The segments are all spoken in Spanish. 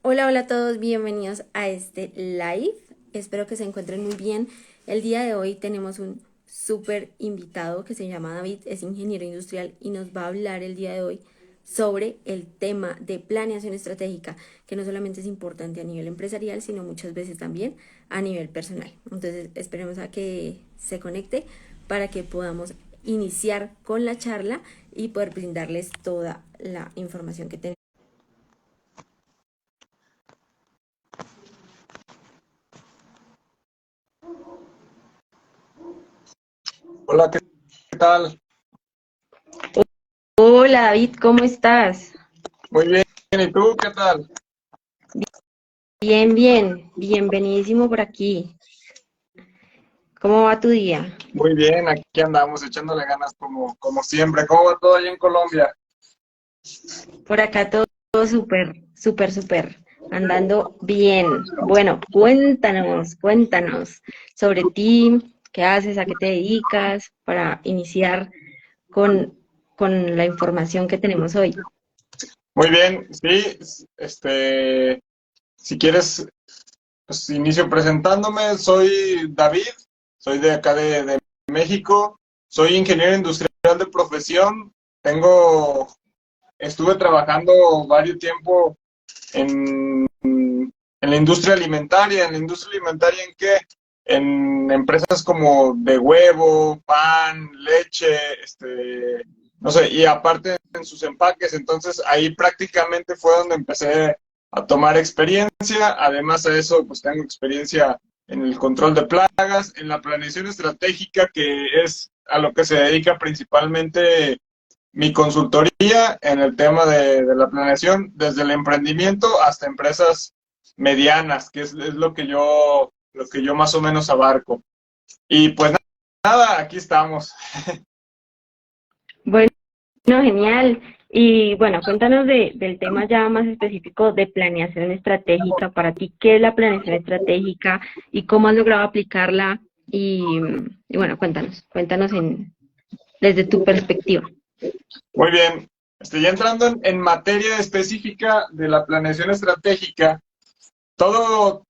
Hola, hola a todos, bienvenidos a este live. Espero que se encuentren muy bien. El día de hoy tenemos un súper invitado que se llama David, es ingeniero industrial y nos va a hablar el día de hoy sobre el tema de planeación estratégica, que no solamente es importante a nivel empresarial, sino muchas veces también a nivel personal. Entonces, esperemos a que se conecte para que podamos iniciar con la charla y poder brindarles toda la información que tenemos. Hola, ¿qué tal? Hola David, ¿cómo estás? Muy bien, ¿y tú qué tal? Bien, bien, bienvenidísimo por aquí. ¿Cómo va tu día? Muy bien, aquí andamos echándole ganas como siempre. ¿Cómo va todo allá en Colombia? Por acá todo súper, súper, súper, andando bien. Bueno, cuéntanos sobre ti, qué haces, a qué te dedicas, para iniciar con, con la información que tenemos hoy. Muy bien, sí, si quieres, pues inicio presentándome. Soy David, soy de acá de México, soy ingeniero industrial de profesión. Tengo, estuve trabajando varios tiempo en la industria alimentaria. ¿En la industria alimentaria en qué? En empresas como de huevo, pan, leche, no sé, y aparte en sus empaques. Entonces ahí prácticamente fue donde empecé a tomar experiencia. Además de eso, pues tengo experiencia en el control de plagas, en la planeación estratégica, que es a lo que se dedica principalmente mi consultoría en el tema de la planeación, desde el emprendimiento hasta empresas medianas, que es lo que yo más o menos abarco. Y pues nada, aquí estamos. Bueno, genial. Y bueno, cuéntanos del tema ya más específico de planeación estratégica. Para ti, ¿qué es la planeación estratégica y cómo has logrado aplicarla? Y bueno, cuéntanos desde tu perspectiva. Muy bien. Ya entrando en materia específica de la planeación estratégica, todo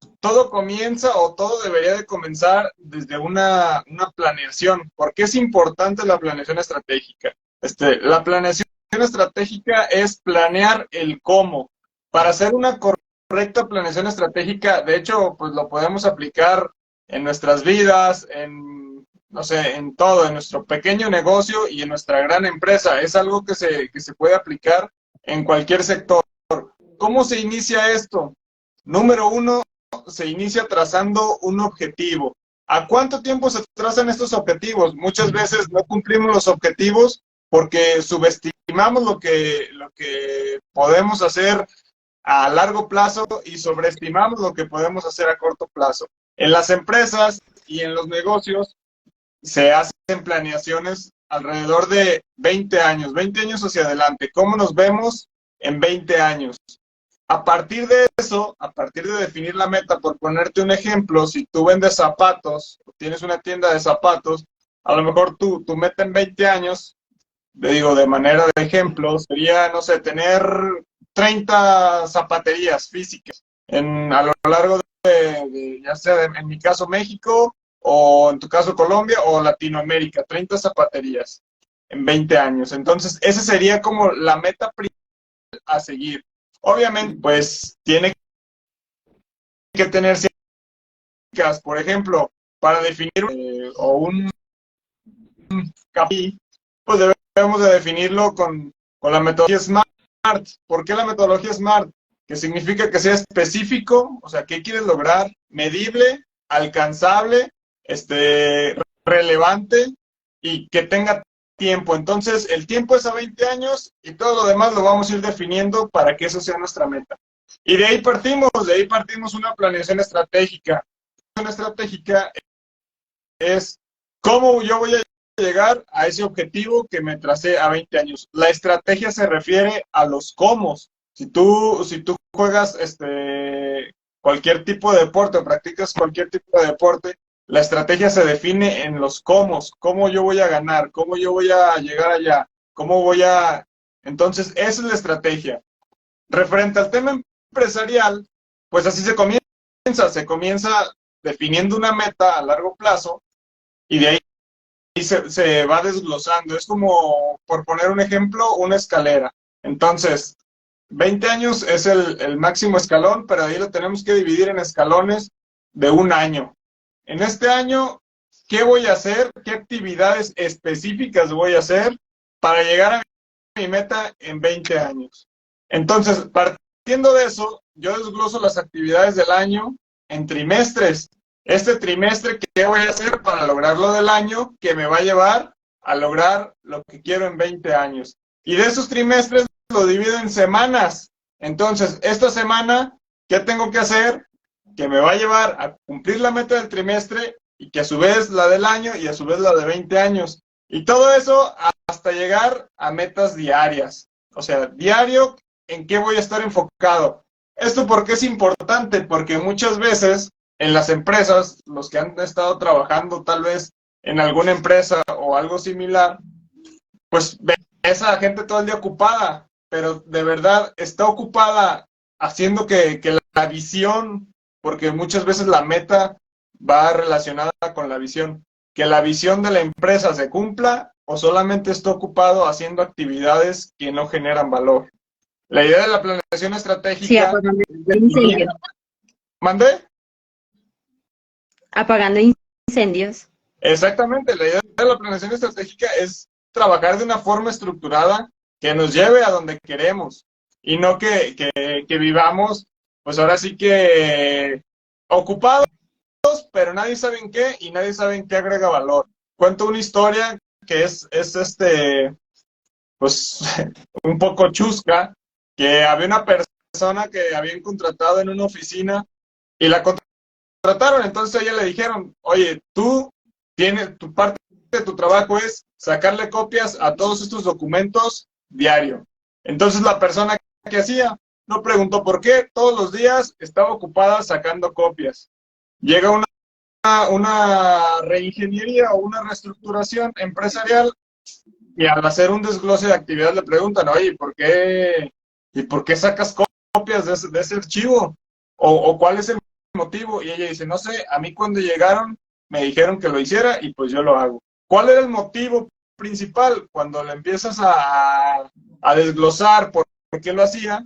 comienza o todo debería de comenzar desde una planeación. ¿Por qué es importante la planeación estratégica? La planeación estratégica es planear el cómo. Para hacer una correcta planeación estratégica, de hecho, pues lo podemos aplicar en nuestras vidas, no sé, en todo, en nuestro pequeño negocio y en nuestra gran empresa. Es algo que se puede aplicar en cualquier sector. ¿Cómo se inicia esto? Número uno, se inicia trazando un objetivo. ¿A cuánto tiempo se trazan estos objetivos? Muchas veces no cumplimos los objetivos porque subestimamos lo que podemos hacer a largo plazo y sobreestimamos lo que podemos hacer a corto plazo. En las empresas y en los negocios se hacen planeaciones alrededor de 20 años hacia adelante. ¿Cómo nos vemos en 20 años? A partir de eso, a partir de definir la meta, por ponerte un ejemplo, si tú vendes zapatos, tienes una tienda de zapatos, a lo mejor tu meta en 20 años, le digo de manera de ejemplo, sería, no sé, tener 30 zapaterías físicas a lo largo ya sea en mi caso México, o en tu caso Colombia, o Latinoamérica, 30 zapaterías en 20 años. Entonces, esa sería como la meta a seguir. Obviamente, pues tiene que tener ciertas, por ejemplo, para definir o un KPI, pues debemos de definirlo con la metodología SMART. ¿Por qué la metodología SMART? Que significa que sea específico, o sea, qué quieres lograr, medible, alcanzable, relevante y que tenga tiempo. Entonces, el tiempo es a 20 años y todo lo demás lo vamos a ir definiendo para que eso sea nuestra meta. Y de ahí partimos una planeación estratégica. Una estratégica es cómo yo voy a llegar a ese objetivo que me tracé a 20 años. La estrategia se refiere a los cómo. Si tú juegas cualquier tipo de deporte o practicas cualquier tipo de deporte, la estrategia se define en los cómo yo voy a ganar, cómo yo voy a llegar allá, cómo voy a... Entonces, esa es la estrategia. Referente al tema empresarial, pues así se comienza definiendo una meta a largo plazo y de ahí se va desglosando. Es como, por poner un ejemplo, una escalera. Entonces, 20 años es el máximo escalón, pero ahí lo tenemos que dividir en escalones de un año. En este año, ¿qué voy a hacer? ¿Qué actividades específicas voy a hacer para llegar a mi meta en 20 años? Entonces, partiendo de eso, yo desgloso las actividades del año en trimestres. Este trimestre, ¿qué voy a hacer para lograr lo del año que me va a llevar a lograr lo que quiero en 20 años? Y de esos trimestres lo divido en semanas. Entonces, esta semana, ¿qué tengo que hacer? Que me va a llevar a cumplir la meta del trimestre y que a su vez la del año y a su vez la de 20 años. Y todo eso hasta llegar a metas diarias. O sea, diario, ¿en qué voy a estar enfocado? ¿Esto por qué es importante? Porque muchas veces en las empresas, los que han estado trabajando tal vez en alguna empresa o algo similar, pues ves a gente todo el día ocupada, pero de verdad está ocupada haciendo que la visión, porque muchas veces la meta va relacionada con la visión, que la visión de la empresa se cumpla o solamente está ocupado haciendo actividades que no generan valor. La idea de la planeación Sí, estratégica... apagando incendios. ¿Mandé? Apagando incendios. Exactamente, la idea de la planeación estratégica es trabajar de una forma estructurada que nos lleve a donde queremos y no que vivamos, pues ahora sí que ocupados, pero nadie sabe en qué y nadie sabe en qué agrega valor. Cuento una historia que es pues un poco chusca, que había una persona que habían contratado en una oficina y la contrataron, entonces a ella le dijeron, oye, tú tienes, tu parte de tu trabajo es sacarle copias a todos estos documentos diario. Entonces la persona que hacía no preguntó por qué, todos los días estaba ocupada sacando copias. Llega una reingeniería o una reestructuración empresarial y al hacer un desglose de actividad le preguntan, oye, ¿y por qué sacas copias de ese archivo? ¿O cuál es el motivo? Y ella dice, no sé, a mí cuando llegaron me dijeron que lo hiciera y pues yo lo hago. ¿Cuál era el motivo principal? Cuando le empiezas a desglosar por qué lo hacía,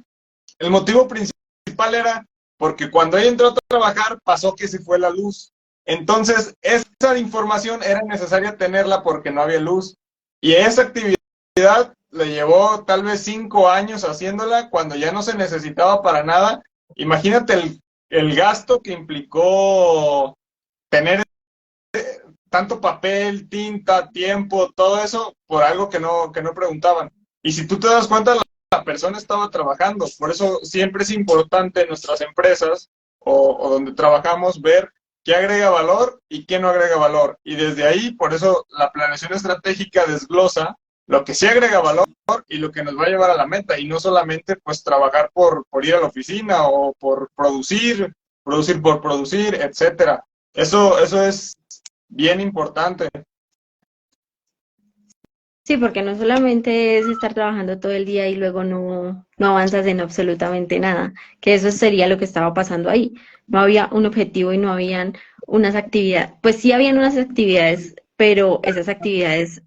el motivo principal era porque cuando ella entró a trabajar pasó que se fue la luz. Entonces, esa información era necesaria tenerla porque no había luz. Y esa actividad le llevó tal vez 5 años haciéndola cuando ya no se necesitaba para nada. Imagínate el gasto que implicó tener tanto papel, tinta, tiempo, todo eso por algo que no preguntaban. Y si tú te das cuenta, la persona estaba trabajando. Por eso siempre es importante en nuestras empresas o donde trabajamos ver qué agrega valor y qué no agrega valor. Y desde ahí, por eso la planeación estratégica desglosa lo que sí agrega valor y lo que nos va a llevar a la meta. Y no solamente pues trabajar por ir a la oficina o por producir por producir, etcétera. Eso es bien importante. Sí, porque no solamente es estar trabajando todo el día y luego no avanzas en absolutamente nada, que eso sería lo que estaba pasando ahí. No había un objetivo y no habían unas actividades, pues sí habían unas actividades, pero esas actividades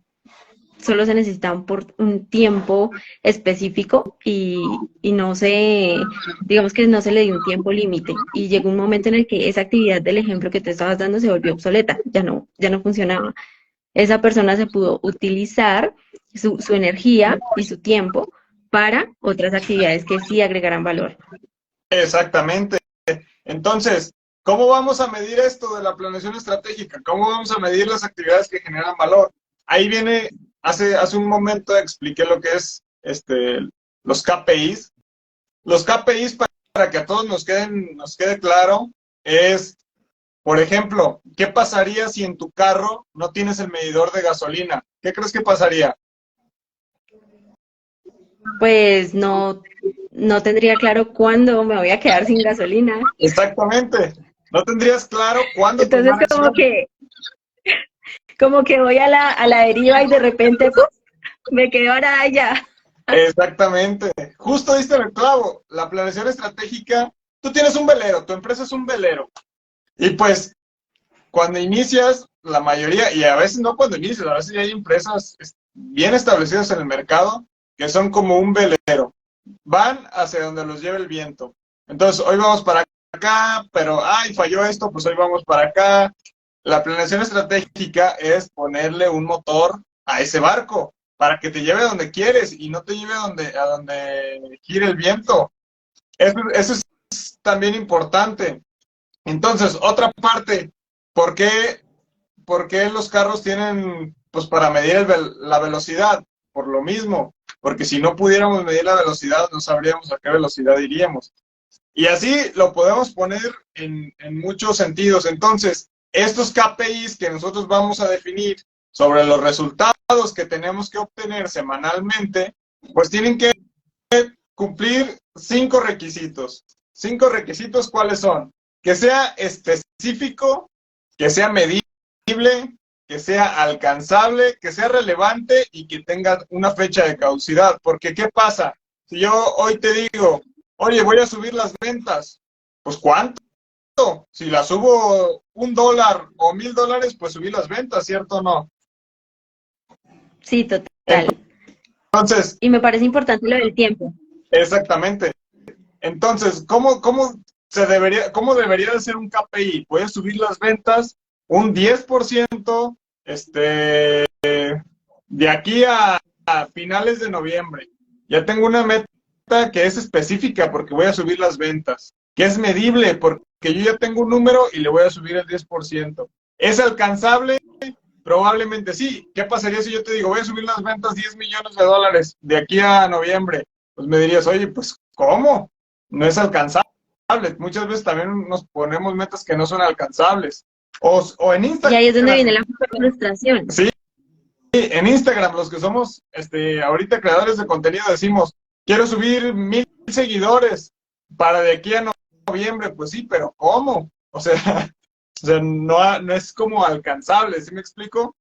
solo se necesitaban por un tiempo específico y no se, digamos que no se le dio un tiempo límite y llegó un momento en el que esa actividad del ejemplo que te estabas dando se volvió obsoleta, ya no funcionaba. Esa persona se pudo utilizar su energía y su tiempo para otras actividades que sí agregaran valor. Exactamente. Entonces, ¿cómo vamos a medir esto de la planeación estratégica? ¿Cómo vamos a medir las actividades que generan valor? Ahí viene, hace un momento expliqué lo que es los KPIs. Los KPIs, para que a todos nos quede claro, es, por ejemplo, ¿qué pasaría si en tu carro no tienes el medidor de gasolina? ¿Qué crees que pasaría? Pues no tendría claro cuándo me voy a quedar sin gasolina. Exactamente. No tendrías claro cuándo Entonces tomar acción. como que voy a la deriva y de repente ¡pum! Me quedo ahora allá. Exactamente. Justo diste el clavo. La planeación estratégica, tú tienes un velero, tu empresa es un velero. Y pues cuando inicias, la mayoría, y a veces no cuando inicias, a veces ya hay empresas bien establecidas en el mercado que son como un velero. Van hacia donde los lleve el viento. Entonces, hoy vamos para acá, pero, ay, falló esto, pues hoy vamos para acá. La planeación estratégica es ponerle un motor a ese barco para que te lleve a donde quieres y no te lleve a donde gire el viento. Eso es también importante. Entonces, otra parte, ¿por qué, por qué los carros tienen, pues para medir la velocidad? Por lo mismo, porque si no pudiéramos medir la velocidad, no sabríamos a qué velocidad iríamos. Y así lo podemos poner en muchos sentidos. Entonces, estos KPIs que nosotros vamos a definir sobre los resultados que tenemos que obtener semanalmente, pues tienen que cumplir 5 requisitos. 5 requisitos, ¿cuáles son? Que sea específico, que sea medible, que sea alcanzable, que sea relevante y que tenga una fecha de caducidad. Porque, ¿qué pasa? Si yo hoy te digo, oye, voy a subir las ventas, pues ¿cuánto? Si las subo $1 o $1000, pues subí las ventas, ¿cierto o no? Sí, total. Entonces, Y me parece importante lo del tiempo. exactamente. Entonces, ¿cómo debería de ser un KPI? Puedes subir las ventas un 10%, de aquí a finales de noviembre. Ya tengo una meta que es específica porque voy a subir las ventas, que es medible porque yo ya tengo un número y le voy a subir el 10%. ¿Es alcanzable? Probablemente sí. ¿Qué pasaría si yo te digo, voy a subir las ventas $10 millones de aquí a noviembre? Pues me dirías, oye, pues ¿cómo? No es alcanzable. Muchas veces también nos ponemos metas que no son alcanzables. O en Y Instagram, ahí es donde viene la frustración. sí, en Instagram, los que somos ahorita creadores de contenido, decimos, quiero subir 1000 seguidores para de aquí a noviembre. Pues sí, pero ¿cómo? O sea, o sea no es como alcanzable, ¿sí me explico?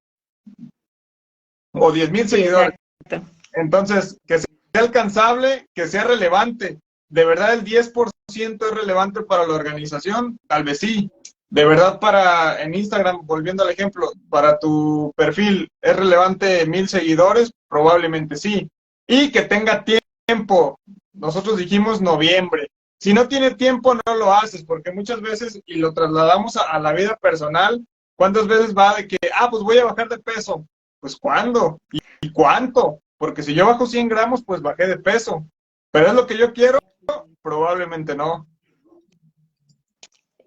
O 10,000 seguidores. Exacto. Entonces, que sea alcanzable, que sea relevante. ¿De verdad el 10% es relevante para la organización? Tal vez sí. ¿De verdad en Instagram, volviendo al ejemplo, para tu perfil es relevante 1000 seguidores? Probablemente sí. Y que tenga tiempo. Nosotros dijimos noviembre. Si no tiene tiempo, no lo haces, porque muchas veces, y lo trasladamos a la vida personal, ¿cuántas veces va de que, pues voy a bajar de peso? Pues ¿cuándo? ¿Y cuánto? Porque si yo bajo 100 gramos, pues bajé de peso. ¿Pero es lo que yo quiero? Probablemente no.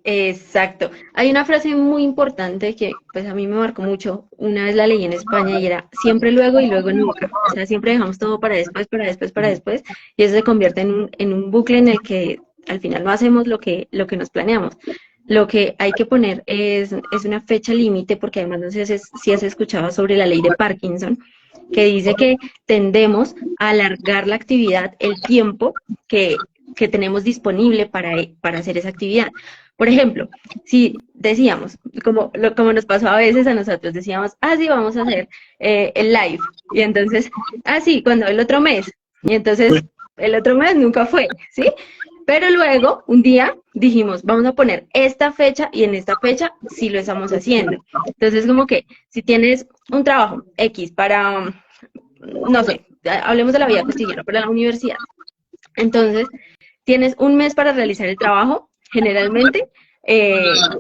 Exacto. Hay una frase muy importante que pues a mí me marcó mucho. Una vez la leí en España y era siempre luego y luego nunca. O sea, siempre dejamos todo para después, para después, para después. Y eso se convierte en un bucle en el que al final no hacemos lo que nos planeamos. Lo que hay que poner es una fecha límite, porque además no sé si has escuchado sobre la ley de Parkinson, que dice que tendemos a alargar la actividad, el tiempo que tenemos disponible para hacer esa actividad. Por ejemplo, si decíamos, como nos pasó a veces a nosotros, decíamos, sí, vamos a hacer el live. Y entonces, sí, cuando el otro mes. Y entonces, el otro mes nunca fue, ¿sí? Pero luego, un día, dijimos, vamos a poner esta fecha y en esta fecha sí lo estamos haciendo. Entonces, como que si tienes un trabajo X para, no sé, hablemos de la vida cotidiana, para la universidad. Entonces, tienes un mes para realizar el trabajo, generalmente,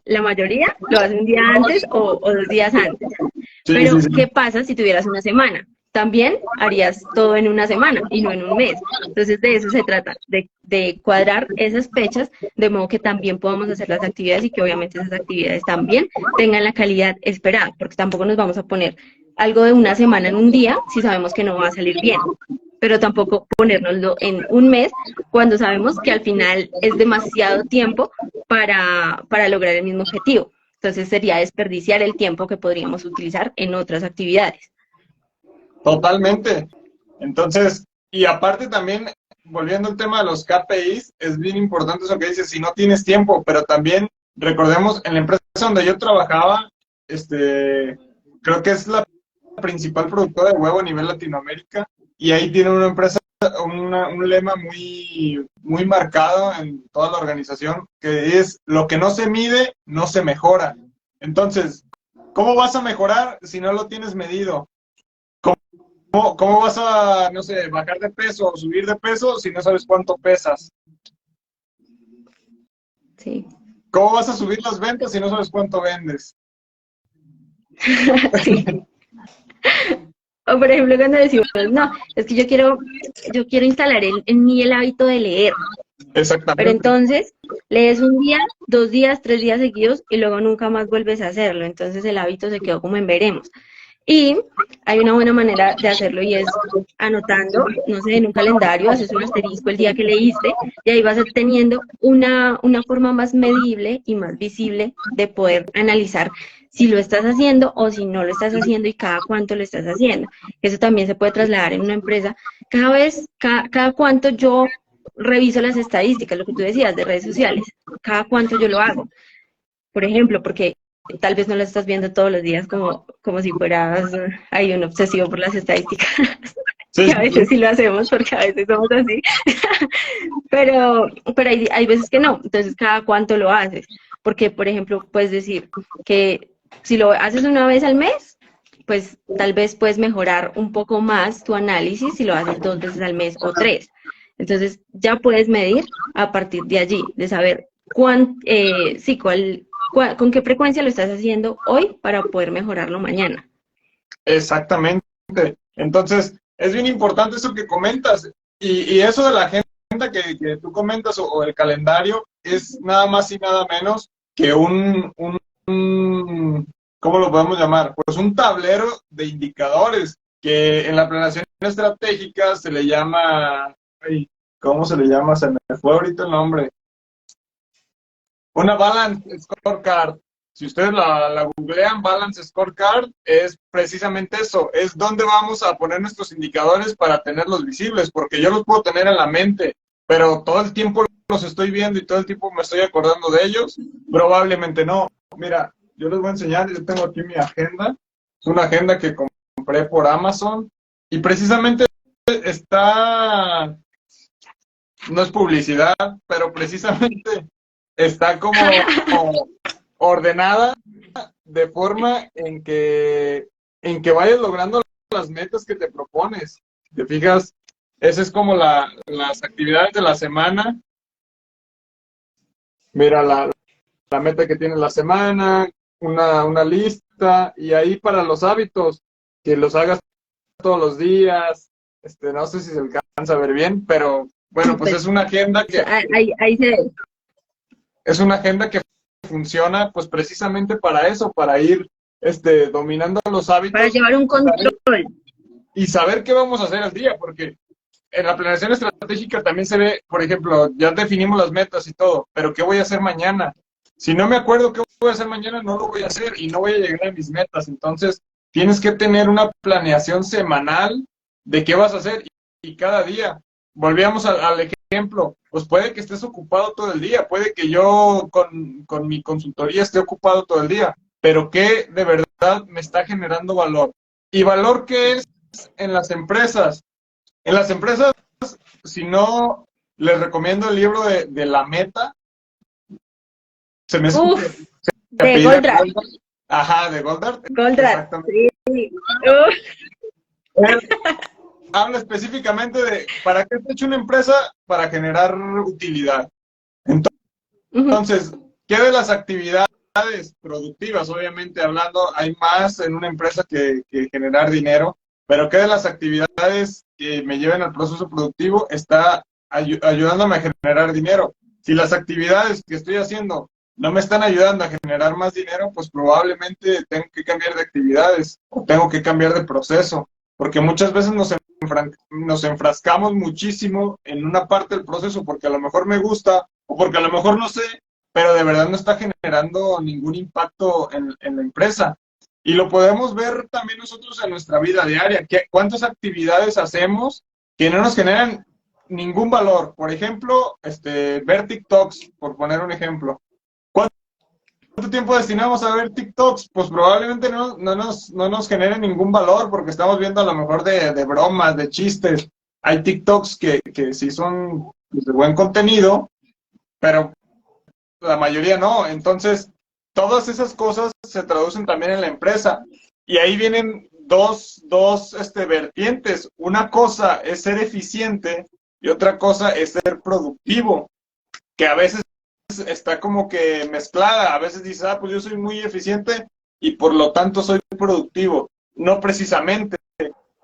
la mayoría lo hace un día antes o 2 días antes. Sí, Pero, sí, sí. ¿qué pasa si tuvieras una semana? También harías todo en una semana y no en un mes. Entonces, de eso se trata, de cuadrar esas fechas, de modo que también podamos hacer las actividades y que obviamente esas actividades también tengan la calidad esperada, porque tampoco nos vamos a poner algo de una semana en un día si sabemos que no va a salir bien, pero tampoco ponérnoslo en un mes cuando sabemos que al final es demasiado tiempo para lograr el mismo objetivo. Entonces sería desperdiciar el tiempo que podríamos utilizar en otras actividades. Totalmente. Entonces, y aparte también, volviendo al tema de los KPIs, es bien importante eso que dices, si no tienes tiempo, pero también recordemos, en la empresa donde yo trabajaba, creo que es la principal productora de huevo a nivel Latinoamérica, y ahí tienen una empresa un lema muy marcado en toda la organización, que es: lo que no se mide, no se mejora. Entonces, ¿cómo vas a mejorar si no lo tienes medido? ¿Cómo vas a, no sé, bajar de peso o subir de peso si no sabes cuánto pesas? Sí. ¿Cómo vas a subir las ventas si no sabes cuánto vendes? Sí. O por ejemplo cuando decimos, no, es que yo quiero instalar en mí el hábito de leer. Pero Exactamente. entonces lees un día, 2 días, 3 días seguidos y luego nunca más vuelves a hacerlo. Entonces el hábito se quedó como en veremos. Y hay una buena manera de hacerlo y es anotando, no sé, en un calendario, haces un asterisco el día que leíste y ahí vas teniendo una forma más medible y más visible de poder analizar si lo estás haciendo o si no lo estás haciendo y cada cuánto lo estás haciendo. Eso también se puede trasladar en una empresa. Cada cuánto yo reviso las estadísticas, lo que tú decías de redes sociales, cada cuánto yo lo hago. Por ejemplo, porque tal vez no lo estás viendo todos los días como si fueras ahí un obsesivo por las estadísticas, Sí, que a sí, veces sí. sí lo hacemos porque a veces somos así, pero hay veces que no, entonces cada cuánto lo haces, porque por ejemplo puedes decir que si lo haces una vez al mes, pues tal vez puedes mejorar un poco más tu análisis si lo haces 2 veces al mes o 3. Entonces ya puedes medir a partir de allí, de saber sí, con qué frecuencia lo estás haciendo hoy para poder mejorarlo mañana. Exactamente. Entonces, es bien importante eso que comentas. Y eso de la agenda que tú comentas o el calendario es nada más y nada menos que ¿cómo lo podemos llamar? Pues un tablero de indicadores que en la planeación estratégica se le llama, ay, ¿cómo se le llama? Se me fue ahorita el nombre. Una Balance Scorecard. Si ustedes la googlean, Balance Scorecard es precisamente eso, es donde vamos a poner nuestros indicadores para tenerlos visibles, porque yo los puedo tener en la mente, pero todo el tiempo los estoy viendo y todo el tiempo me estoy acordando de ellos, probablemente no. Mira, yo les voy a enseñar, yo tengo aquí mi agenda, es una agenda que compré por Amazon y precisamente está, no es publicidad, pero precisamente está como ordenada de forma en que vayas logrando las metas que te propones. ¿Te fijas? Esa es como las actividades de la semana. Mira la meta que tienes la semana, una lista, y ahí para los hábitos, que los hagas todos los días. No sé si se alcanza a ver bien, pero bueno, pues Súper. Ahí se ve. es una agenda que funciona pues precisamente para eso, para ir dominando los Para hábitos llevar un control. y saber qué vamos a hacer al día, porque en la planeación estratégica también se ve, por ejemplo, ya definimos las metas y todo, pero ¿qué voy a hacer mañana? Si no me acuerdo qué voy a hacer mañana, no lo voy a hacer y no voy a llegar a mis metas. Entonces, tienes que tener una planeación semanal de qué vas a hacer y cada día. Volvíamos al ejemplo, pues puede que estés ocupado todo el día, puede que yo con mi consultoría esté ocupado todo el día, pero ¿qué de verdad me está generando valor? ¿Y valor qué es en las empresas? En las empresas, si no, les recomiendo el libro de La Meta. Se me escucha, Uf, se de apellida Goldratt. Goldar. Ajá, de Goldar. Goldratt. Exactamente. Sí. Uf. Él habla específicamente de para qué está hecho una empresa, para generar utilidad. Ujú. Entonces, ¿qué de las actividades productivas? Obviamente hablando, hay más en una empresa que generar dinero, pero ¿qué de las actividades que me lleven al proceso productivo está ayudándome a generar dinero? Si las actividades que estoy haciendo no me están ayudando a generar más dinero, pues probablemente tengo que cambiar de actividades o tengo que cambiar de proceso, porque muchas veces nos enfrascamos muchísimo en una parte del proceso porque a lo mejor me gusta o porque a lo mejor no sé, pero de verdad no está generando ningún impacto en la empresa. Y lo podemos ver también nosotros en nuestra vida diaria. ¿Cuántas actividades hacemos que no nos generan ningún valor? Por ejemplo, ver TikToks, por poner un ejemplo. ¿Cuánto tiempo destinamos a ver TikToks? Pues probablemente no nos genere ningún valor porque estamos viendo a lo mejor de bromas, de chistes. hay TikToks que sí son pues, de buen contenido, pero la mayoría no. Entonces, todas esas cosas se traducen también en la empresa. Y ahí vienen dos vertientes. Una cosa es ser eficiente y otra cosa es ser productivo, que a veces está como que mezclada. A veces dices, pues yo soy muy eficiente y por lo tanto soy productivo. No precisamente.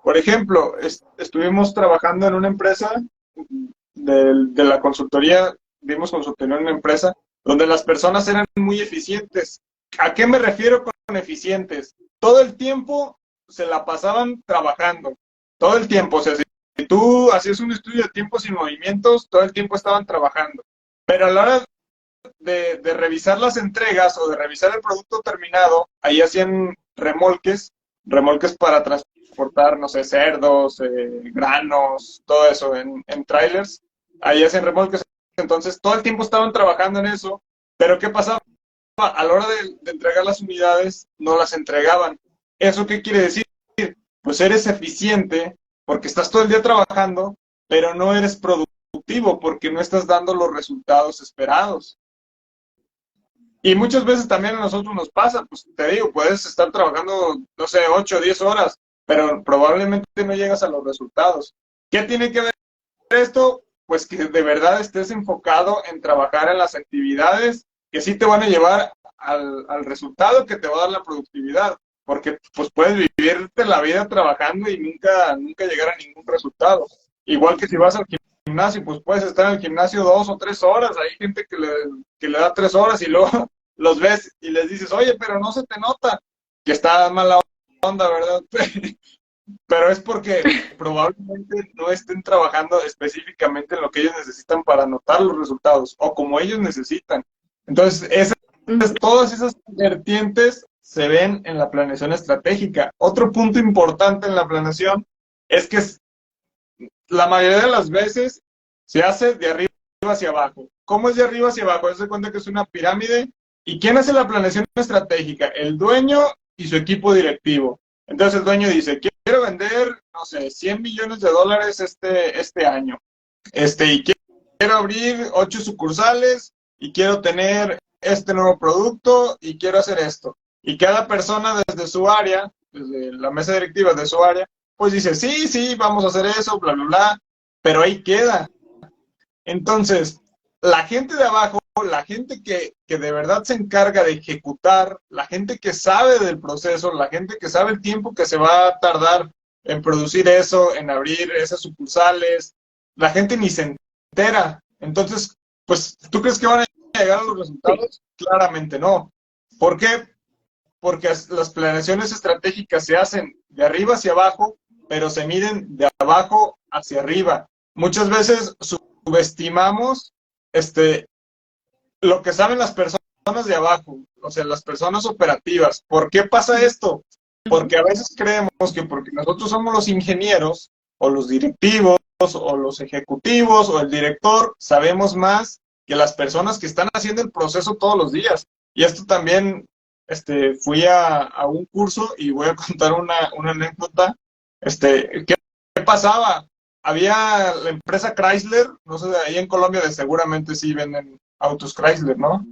Por ejemplo, estuvimos trabajando en una empresa de la consultoría, dimos consultoría en una empresa donde las personas eran muy eficientes. ¿A qué me refiero con eficientes? Todo el tiempo se la pasaban trabajando, todo el tiempo. O sea, si tú hacías un estudio de tiempos y movimientos, todo el tiempo estaban trabajando. Pero a la hora de revisar las entregas o de revisar el producto terminado, ahí hacían remolques para transportar, no sé, cerdos, granos, todo eso en trailers. Ahí hacen remolques. Entonces, todo el tiempo estaban trabajando en eso. Pero ¿qué pasaba? A la hora de entregar las unidades, no las entregaban. ¿Eso qué quiere decir? Pues eres eficiente porque estás todo el día trabajando, pero no eres productivo porque no estás dando los resultados esperados. Y muchas veces también a nosotros nos pasa, pues te digo, puedes estar trabajando, no sé, 8 o 10 horas, pero probablemente no llegas a los resultados. ¿Qué tiene que ver esto? Pues que de verdad estés enfocado en trabajar en las actividades que sí te van a llevar al resultado que te va a dar la productividad, porque pues puedes vivirte la vida trabajando y nunca llegar a ningún resultado. Igual que si vas al gimnasio, pues puedes estar en el gimnasio 2 o 3 horas, hay gente que le da 3 horas y luego los ves y les dices, oye, pero no se te nota que está mala onda, ¿verdad? Pero es porque probablemente no estén trabajando específicamente en lo que ellos necesitan para notar los resultados o como ellos necesitan. Entonces, todas esas vertientes se ven en la planeación estratégica. Otro punto importante en la planeación es que la mayoría de las veces se hace de arriba hacia abajo. ¿Cómo es de arriba hacia abajo? Se cuenta que es una pirámide. ¿Y quién hace la planeación estratégica? El dueño y su equipo directivo. Entonces el dueño dice, quiero vender, no sé, $100 millones este año. Y quiero abrir 8 sucursales y quiero tener este nuevo producto y quiero hacer esto. Y cada persona desde su área, desde la mesa directiva de su área, pues dice, sí, vamos a hacer eso, bla, bla, bla, pero ahí queda. Entonces, la gente de abajo, la gente que de verdad se encarga de ejecutar, la gente que sabe del proceso, la gente que sabe el tiempo que se va a tardar en producir eso, en abrir esas sucursales, la gente ni se entera. Entonces, pues, ¿tú crees que van a llegar a los resultados? Claramente no. ¿Por qué? Porque las planeaciones estratégicas se hacen de arriba hacia abajo, pero se miden de abajo hacia arriba. Muchas veces subestimamos lo que saben las personas de abajo, o sea, las personas operativas. ¿Por qué pasa esto? Porque a veces creemos que porque nosotros somos los ingenieros, o los directivos, o los ejecutivos, o el director, sabemos más que las personas que están haciendo el proceso todos los días. Y esto también, fui a un curso y voy a contar una anécdota. ¿Qué pasaba? Había la empresa Chrysler, no sé, ahí en Colombia seguramente sí venden autos Chrysler, ¿no?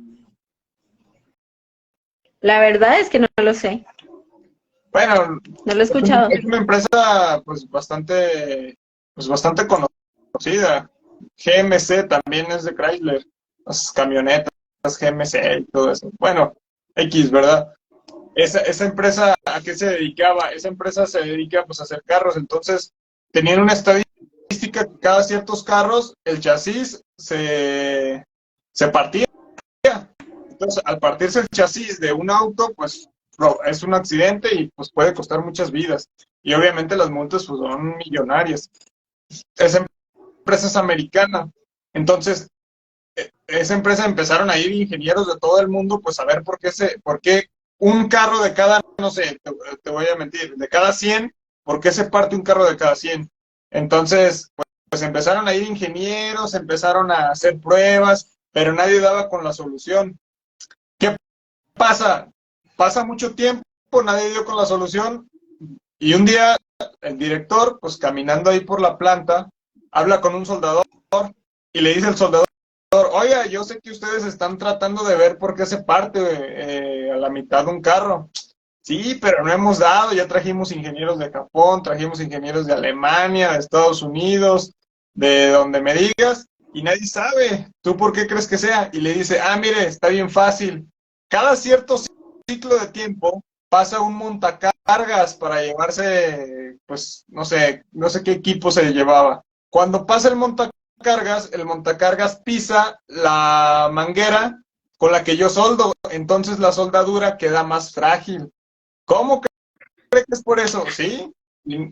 La verdad es que no lo sé, Bueno, no lo he escuchado. es una empresa pues bastante conocida. GMC también es de Chrysler, las camionetas GMC y todo eso. Bueno, X, ¿verdad? Esa empresa, ¿a qué se dedicaba? Esa empresa se dedica pues a hacer carros, entonces tenían una estadística que cada ciertos carros el chasis se partía. Entonces, al partirse el chasis de un auto, pues es un accidente y pues puede costar muchas vidas. Y obviamente las multas pues, son millonarias. Esa empresa es americana. Entonces, esa empresa empezaron a ir ingenieros de todo el mundo, pues a ver por qué un carro de cada, no sé, te voy a mentir, de cada 100, ¿por qué se parte un carro de cada 100? Entonces, pues empezaron a ir ingenieros, empezaron a hacer pruebas, pero nadie daba con la solución. ¿Qué pasa? Pasa mucho tiempo, nadie dio con la solución y un día el director, pues caminando ahí por la planta, habla con un soldador y le dice al soldador, oiga, yo sé que ustedes están tratando de ver por qué se parte a la mitad de un carro. Sí, pero no hemos dado, ya trajimos ingenieros de Japón, trajimos ingenieros de Alemania, de Estados Unidos, de donde me digas, y nadie sabe. ¿Tú por qué crees que sea? Y le dice, mire, está bien fácil. Cada cierto ciclo de tiempo pasa un montacargas para llevarse, pues, no sé qué equipo se llevaba. Cuando pasa el montacargas pisa la manguera con la que yo soldo, entonces la soldadura queda más frágil. ¿Cómo cree que es por eso? Sí,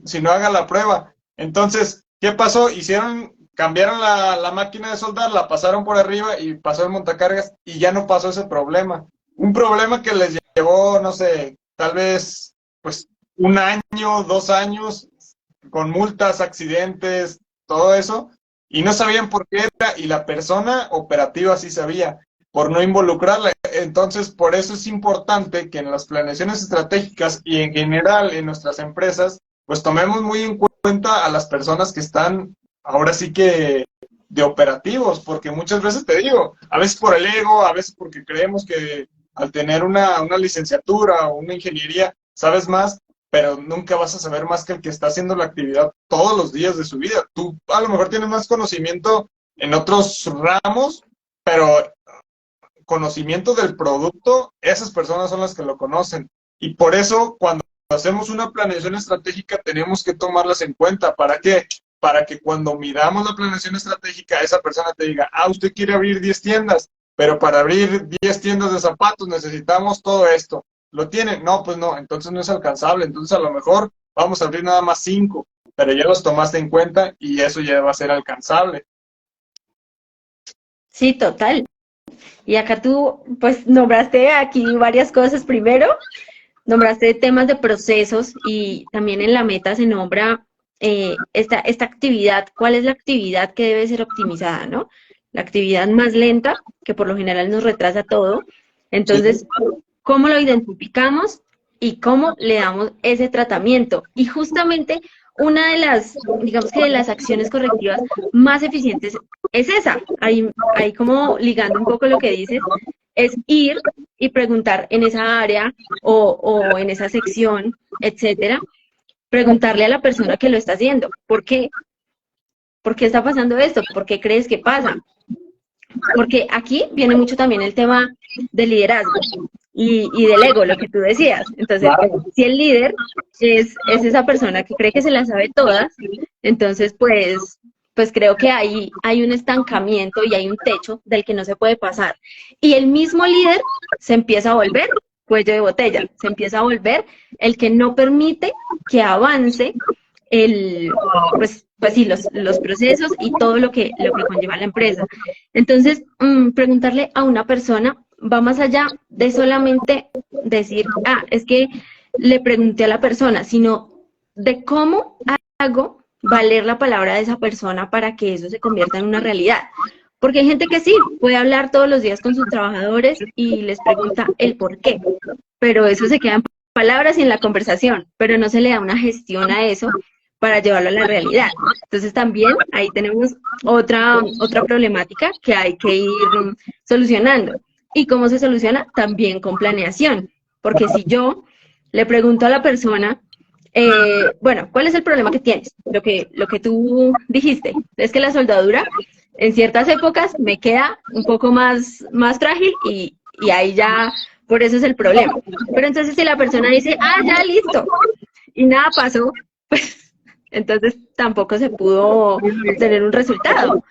si no haga la prueba. Entonces, ¿qué pasó? Cambiaron la máquina de soldar, la pasaron por arriba y pasó el montacargas y ya no pasó ese problema. Un problema que les llevó, no sé, tal vez, pues, 1 año, 2 años, con multas, accidentes, todo eso, y no sabían por qué era, y la persona operativa sí sabía, por no involucrarla. Entonces, por eso es importante que en las planeaciones estratégicas y en general en nuestras empresas, pues tomemos muy en cuenta a las personas que están ahora sí que de operativos, porque muchas veces te digo, a veces por el ego, a veces porque creemos que al tener una licenciatura o una ingeniería sabes más, pero nunca vas a saber más que el que está haciendo la actividad todos los días de su vida. Tú a lo mejor tienes más conocimiento en otros ramos, pero conocimiento del producto, esas personas son las que lo conocen. Y por eso, cuando hacemos una planeación estratégica, tenemos que tomarlas en cuenta. ¿Para qué? Para que cuando miramos la planeación estratégica, esa persona te diga, usted quiere abrir 10 tiendas, pero para abrir 10 tiendas de zapatos necesitamos todo esto. ¿Lo tiene? No, pues no, entonces no es alcanzable. Entonces a lo mejor vamos a abrir nada más 5, pero ya los tomaste en cuenta y eso ya va a ser alcanzable. Sí, total. Y acá tú, pues, nombraste aquí varias cosas. Primero, nombraste temas de procesos y también en la meta se nombra esta actividad. ¿Cuál es la actividad que debe ser optimizada, no? La actividad más lenta, que por lo general nos retrasa todo. Entonces, ¿cómo lo identificamos y cómo le damos ese tratamiento? Y justamente una de las, digamos que de las acciones correctivas más eficientes es esa. Ahí como ligando un poco lo que dices, es ir y preguntar en esa área o en esa sección, etcétera, preguntarle a la persona que lo está haciendo, ¿por qué? ¿Por qué está pasando esto? ¿Por qué crees que pasa? Porque aquí viene mucho también el tema del liderazgo y del ego, lo que tú decías. Entonces, si el líder es esa persona que cree que se las sabe todas, entonces pues creo que hay un estancamiento y hay un techo del que no se puede pasar. Y el mismo líder se empieza a volver cuello de botella, se empieza a volver el que no permite que avance pues sí, los procesos y todo lo que conlleva la empresa. Entonces, preguntarle a una persona va más allá de solamente decir, es que le pregunté a la persona, sino de cómo hago valer la palabra de esa persona para que eso se convierta en una realidad. Porque hay gente que sí, puede hablar todos los días con sus trabajadores y les pregunta el por qué, pero eso se queda en palabras y en la conversación, pero no se le da una gestión a eso para llevarlo a la realidad. Entonces también ahí tenemos otra problemática que hay que ir solucionando. ¿Y cómo se soluciona? También con planeación, porque si yo le pregunto a la persona, bueno, ¿cuál es el problema que tienes? Lo que tú dijiste, es que la soldadura en ciertas épocas me queda un poco más frágil y ahí ya, por eso es el problema. Pero entonces si la persona dice, ya listo, y nada pasó, pues entonces tampoco se pudo obtener un resultado.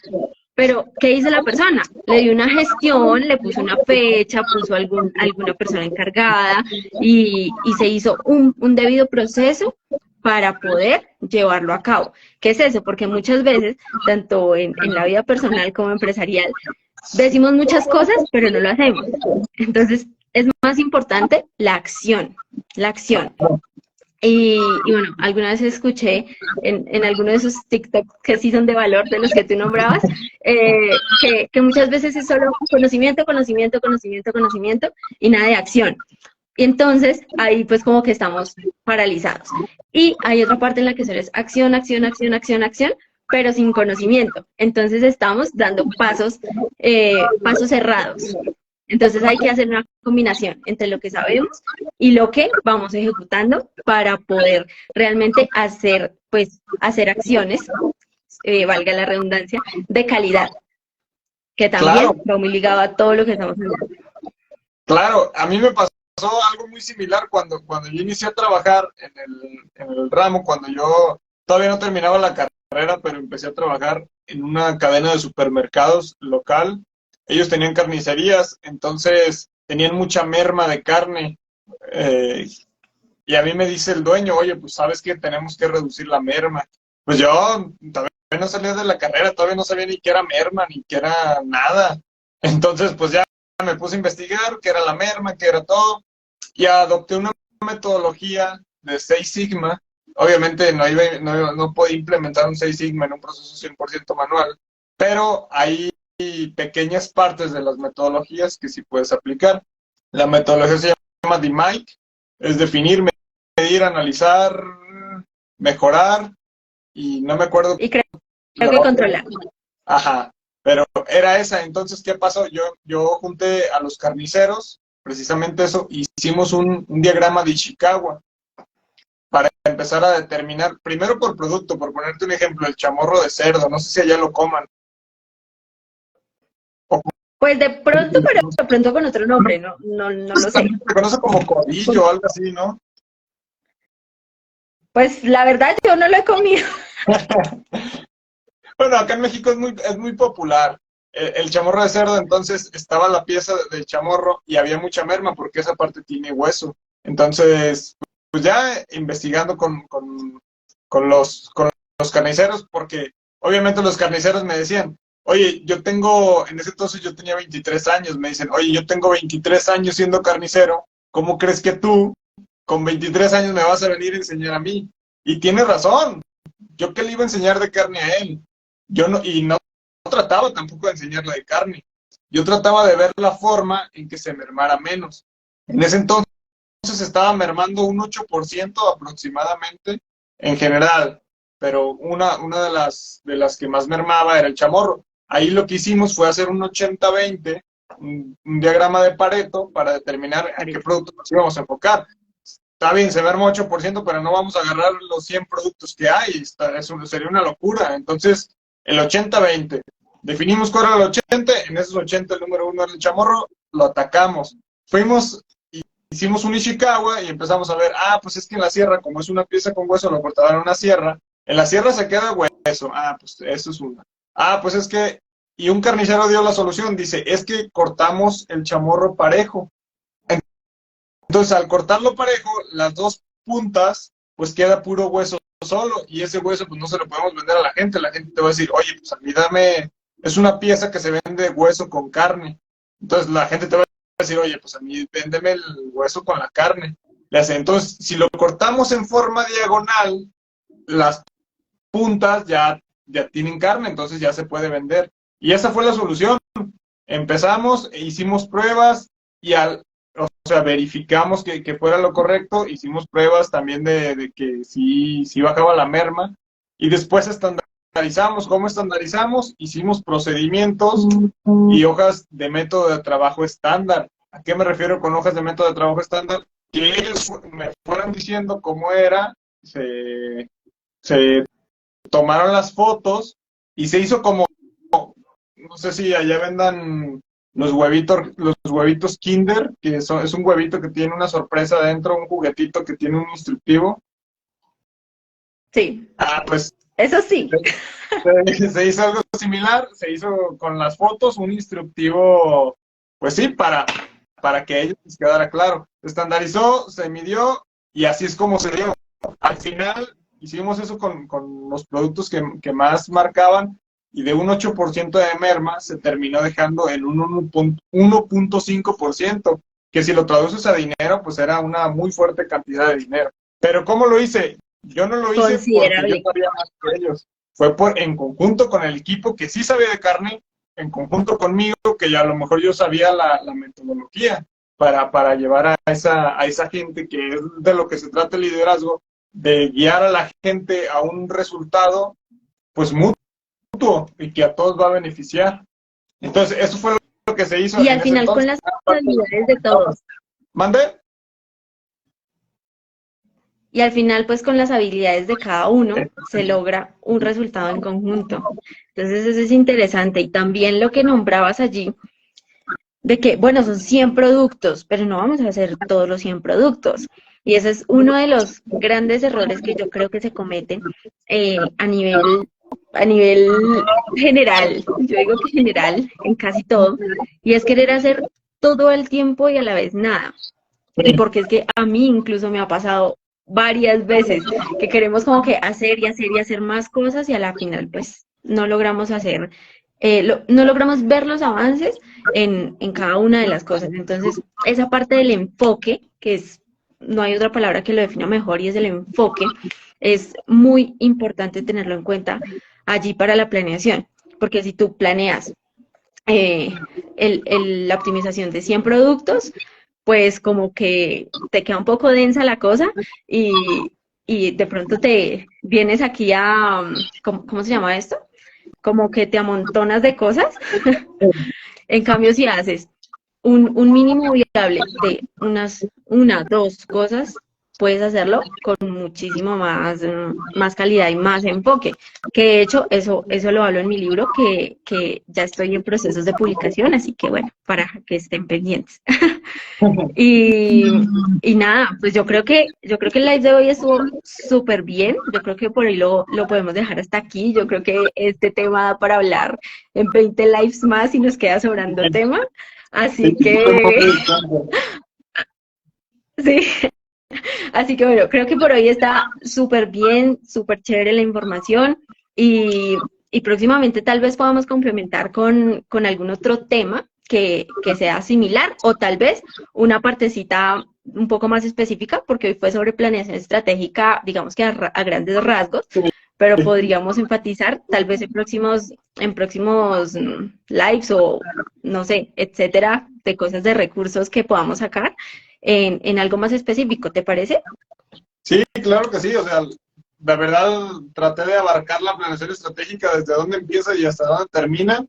Pero, ¿qué hizo la persona? Le dio una gestión, le puso una fecha, puso alguna persona encargada y se hizo un debido proceso para poder llevarlo a cabo. ¿Qué es eso? Porque muchas veces, tanto en la vida personal como empresarial, decimos muchas cosas, pero no lo hacemos. Entonces, es más importante la acción, la acción. Y bueno, alguna vez escuché en alguno de esos TikTok que sí son de valor, de los que tú nombrabas, que muchas veces es solo conocimiento, conocimiento, conocimiento, conocimiento y nada de acción. Y entonces ahí pues como que estamos paralizados. Y hay otra parte en la que solo es acción, acción, acción, acción, acción, pero sin conocimiento. Entonces estamos dando pasos cerrados. Entonces hay que hacer una combinación entre lo que sabemos y lo que vamos ejecutando para poder realmente hacer acciones, valga la redundancia, de calidad, que también Claro, va muy ligado a todo lo que estamos hablando. claro, a mí me pasó algo muy similar cuando yo inicié a trabajar en el ramo, cuando yo todavía no terminaba la carrera, pero empecé a trabajar en una cadena de supermercados local. Ellos tenían carnicerías, entonces tenían mucha merma de carne. eh, y a mí me dice el dueño, oye, pues sabes que tenemos que reducir la merma. Pues yo todavía no salía de la carrera, todavía no sabía ni qué era merma, ni qué era nada. Entonces, pues ya me puse a investigar qué era la merma, qué era todo, y adopté una metodología de Seis Sigma. Obviamente no podía implementar un Seis Sigma en un proceso 100% manual, pero hay pequeñas partes de las metodologías que sí puedes aplicar. La metodología se llama DMAIC, es definir, medir, analizar, mejorar, y no me acuerdo Y creo la que otra. controlar. Ajá, pero era esa. Entonces, ¿qué pasó? Yo junté a los carniceros, precisamente eso, hicimos un diagrama de Ishikawa para empezar a determinar, primero por producto, por ponerte un ejemplo, el chamorro de cerdo, no sé si allá lo coman. O Pues de pronto, pero de pronto con otro nombre, no lo sé. también se conoce como codillo o algo así, ¿no? Pues la verdad yo no lo he comido. Bueno, acá en México es muy popular. El chamorro de cerdo, entonces estaba la pieza del chamorro y había mucha merma porque esa parte tiene hueso. Entonces, pues ya investigando con los carniceros, porque obviamente los carniceros me decían, oye, en ese entonces yo tenía 23 años, me dicen, oye, yo tengo 23 años siendo carnicero, ¿cómo crees que tú con 23 años me vas a venir a enseñar a mí? Y tiene razón, yo qué le iba a enseñar de carne a él. No trataba tampoco de enseñarle de carne. Yo trataba de ver la forma en que se mermara menos. En ese entonces estaba mermando un 8% aproximadamente en general, pero una de las que más mermaba era el chamorro. Ahí lo que hicimos fue hacer un 80-20, un diagrama de Pareto para determinar a qué productos nos íbamos a enfocar. Está bien, se merma 8%, pero no vamos a agarrar los 100 productos que hay, eso sería una locura. Entonces, el 80-20. Definimos cuál era el 80, en esos 80 el número 1 era el chamorro, lo atacamos. Fuimos y hicimos un Ishikawa y empezamos a ver, pues es que en la sierra, como es una pieza con hueso, lo cortaban en una sierra, en la sierra se queda hueso, pues eso es una. Pues es que, y un carnicero dio la solución, dice, es que cortamos el chamorro parejo. Entonces, al cortarlo parejo, las dos puntas, pues queda puro hueso solo, y ese hueso pues no se lo podemos vender a la gente te va a decir, oye, pues a mí es una pieza que se vende hueso con carne. Entonces la gente te va a decir, oye, pues a mí véndeme el hueso con la carne. Entonces, si lo cortamos en forma diagonal, las puntas ya tienen carne, entonces ya se puede vender. Y esa fue la solución. Empezamos, hicimos pruebas y o sea, verificamos que fuera lo correcto, hicimos pruebas también de que sí bajaba la merma y después estandarizamos. ¿Cómo estandarizamos? Hicimos procedimientos y hojas de método de trabajo estándar. ¿A qué me refiero con hojas de método de trabajo estándar? Que ellos me fueran diciendo cómo era, se tomaron las fotos y se hizo como, no sé si allá vendan los huevitos Kinder, es un huevito que tiene una sorpresa adentro, un juguetito que tiene un instructivo. Sí, Pues eso sí. se hizo algo similar, se hizo con las fotos un instructivo, pues sí, para que a ellos les quedara claro. Se estandarizó, se midió y así es como se dio. Al final hicimos eso con los productos que más marcaban y de un 8% de merma se terminó dejando en un 1.5%, que si lo traduces a dinero, pues era una muy fuerte cantidad de dinero. Pero ¿cómo lo hice? Yo no lo hice porque yo Considerable. sabía más que ellos. Fue en conjunto con el equipo que sí sabía de carne, en conjunto conmigo, que ya a lo mejor yo sabía la metodología para llevar a esa gente, que es de lo que se trata el liderazgo, de guiar a la gente a un resultado, pues mutuo, mutuo y que a todos va a beneficiar. Entonces, eso fue lo que se hizo Y en al ese final con entonces. las habilidades de todos. ¿Mande? Y al final, pues con las habilidades de cada uno se logra un resultado en conjunto. Entonces eso es interesante. Y también lo que nombrabas allí, de que, bueno, son 100 productos, pero no vamos a hacer todos los 100 productos. Y ese es uno de los grandes errores que yo creo que se cometen a nivel general, yo digo que general, en casi todo, y es querer hacer todo al tiempo y a la vez nada. Y porque es que a mí incluso me ha pasado varias veces que queremos como que hacer y hacer y hacer más cosas y a la final pues no logramos hacer, no logramos ver los avances en cada una de las cosas. Entonces, esa parte del enfoque, que es, no hay otra palabra que lo defina mejor y es el enfoque, es muy importante tenerlo en cuenta allí para la planeación, porque si tú planeas la optimización de 100 productos, pues como que te queda un poco densa la cosa y de pronto te vienes aquí a, ¿cómo se llama esto? Como que te amontonas de cosas. En cambio, si haces un mínimo viable de dos cosas, puedes hacerlo con muchísimo más, más calidad y más enfoque. Que de hecho, eso lo hablo en mi libro, que ya estoy en procesos de publicación, así que bueno, para que estén pendientes. Y, y nada, pues yo creo que el live de hoy estuvo súper bien. Yo creo que por ahí lo podemos dejar hasta aquí. Yo creo que este tema da para hablar en 20 lives más y nos queda sobrando tema. Así que, sí, así que bueno, creo que por hoy está súper bien, súper chévere la información y próximamente tal vez podamos complementar con algún otro tema que sea similar o tal vez una partecita un poco más específica, porque hoy fue sobre planeación estratégica, digamos que a grandes rasgos, pero podríamos enfatizar tal vez en próximos lives o no sé, etcétera, de cosas de recursos que podamos sacar en algo más específico, ¿te parece? Sí, claro que sí. O sea, la verdad traté de abarcar la planeación estratégica desde dónde empieza y hasta dónde termina.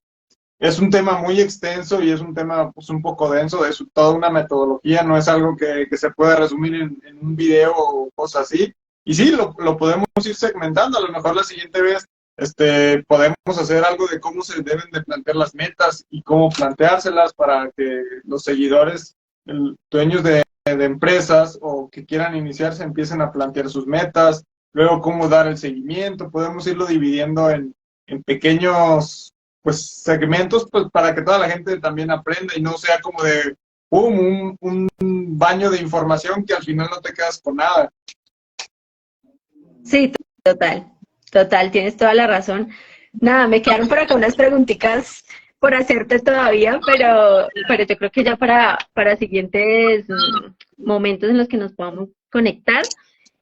Es un tema muy extenso y es un tema pues un poco denso, es toda una metodología, no es algo que se pueda resumir en un video o cosas así. Y sí, lo podemos ir segmentando, a lo mejor la siguiente vez podemos hacer algo de cómo se deben de plantear las metas y cómo planteárselas para que los seguidores, dueños de empresas o que quieran iniciarse empiecen a plantear sus metas, luego cómo dar el seguimiento, podemos irlo dividiendo en pequeños pues segmentos pues para que toda la gente también aprenda y no sea como de un baño de información que al final no te quedas con nada. Sí, total, tienes toda la razón. Nada, me quedaron por acá unas preguntitas por hacerte todavía, pero yo creo que ya para siguientes momentos en los que nos podamos conectar.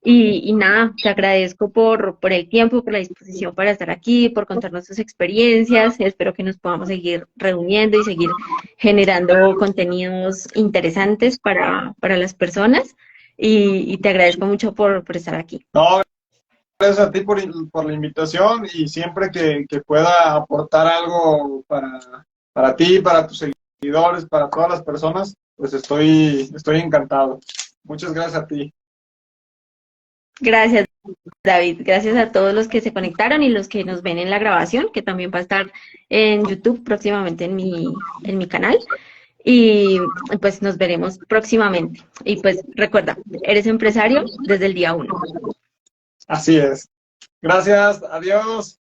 Y nada, te agradezco por el tiempo, por la disposición para estar aquí, por contarnos tus experiencias. Espero que nos podamos seguir reuniendo y seguir generando contenidos interesantes para las personas. Y te agradezco mucho por estar aquí. No, gracias a ti por la invitación y siempre que pueda aportar algo para ti, para tus seguidores, para todas las personas, pues estoy encantado. Muchas gracias a ti. Gracias, David. Gracias a todos los que se conectaron y los que nos ven en la grabación, que también va a estar en YouTube próximamente en mi canal. Y pues nos veremos próximamente. Y pues recuerda, eres empresario desde el día 1. Así es. Gracias, adiós.